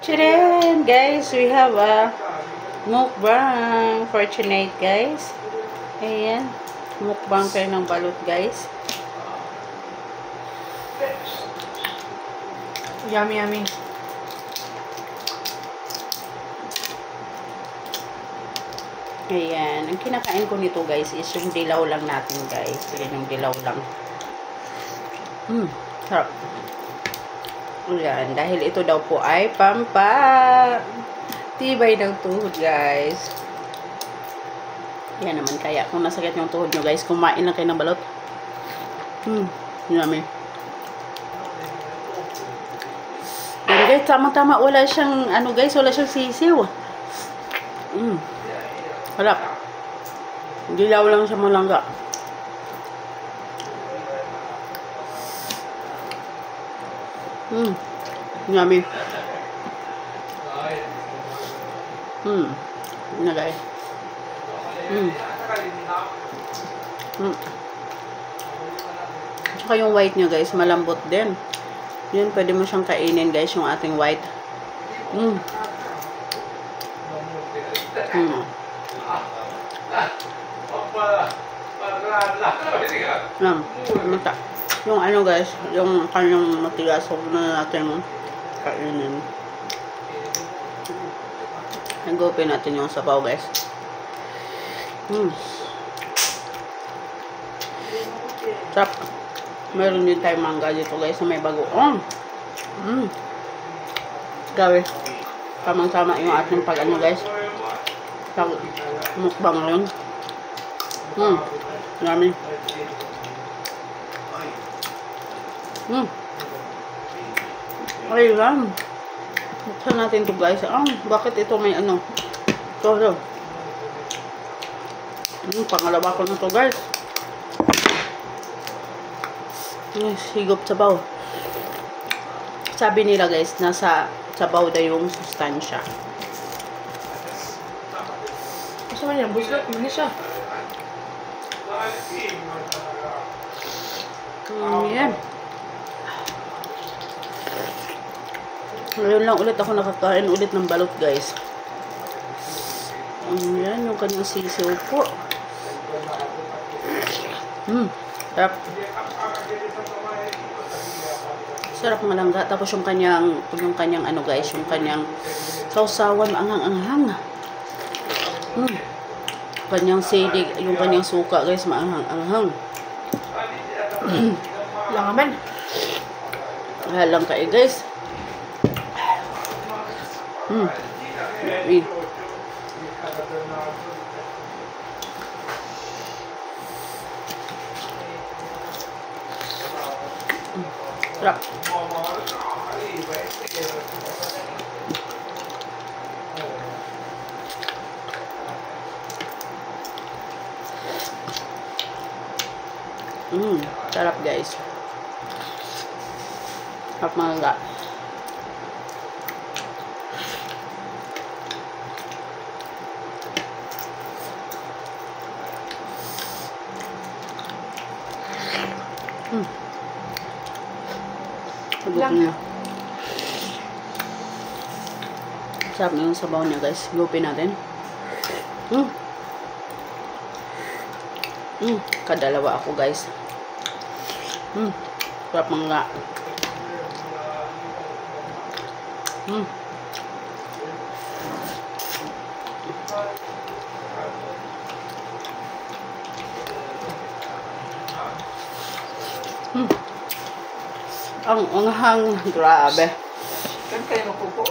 Tcharam! Guys, we have a mukbang for tonight, guys. Ayan. Mukbang kayo ng balut, guys. Yummy, yummy. Ayan. Ang kinakain ko nito, guys, is yung dilaw lang natin, guys. Ayan yung dilaw lang. Sarap. Ayan. Dahil ito daw po ay tibay ng tuhod, guys. Yan naman. Kaya kung nasakit yung tuhod nyo, guys, kumain lang kayo ng balot. Yummy. Yan, guys. Tama-tama. Wala siyang, guys, wala siyang sisiw. Harap. Dilaw lang siya malangga. Yummy. Na guys. Tsaka yung white nyo, guys, malambot din. Yun, pwede mo siyang kainin, guys, yung ating white. Mata. Yung guys, yung kanyang matigas, huwag na natin kainin. Nagupin natin yung sabaw, guys. Sarap. Meron din tayong mangga dito, guys, na may bagoong. Gawin. Tamang-tama yung ating guys. Mukbang yun. Yummy. Ayan. Buksan natin ito, guys. Bakit ito may Ito. Pangalawa ko na ito, guys. Higop sabaw. Sabi nila, guys, nasa sabaw na yung sustansya. Gusto mo yan? Buislot, muna siya. Yan. Ngayon lang ulit ako nakakain ulit ng balot, guys. Yan, yung kanyang sisiw po. Sarap. Sarap malangga. Tapos yung kanyang guys, yung kanyang sausawan, maanghang-anghang. Kanyang silig, yung kanyang suka, guys, maanghang-anghang. Langaman. Halang kayo, guys. Yummy. Sarap. Sarap, guys. Sarap malangga. Sarap na yung sabaw niya, guys. Gupin natin. Kadalawa ako, guys. Sarap mangga. Ang anghang, grabe. Kan kayo mapupo.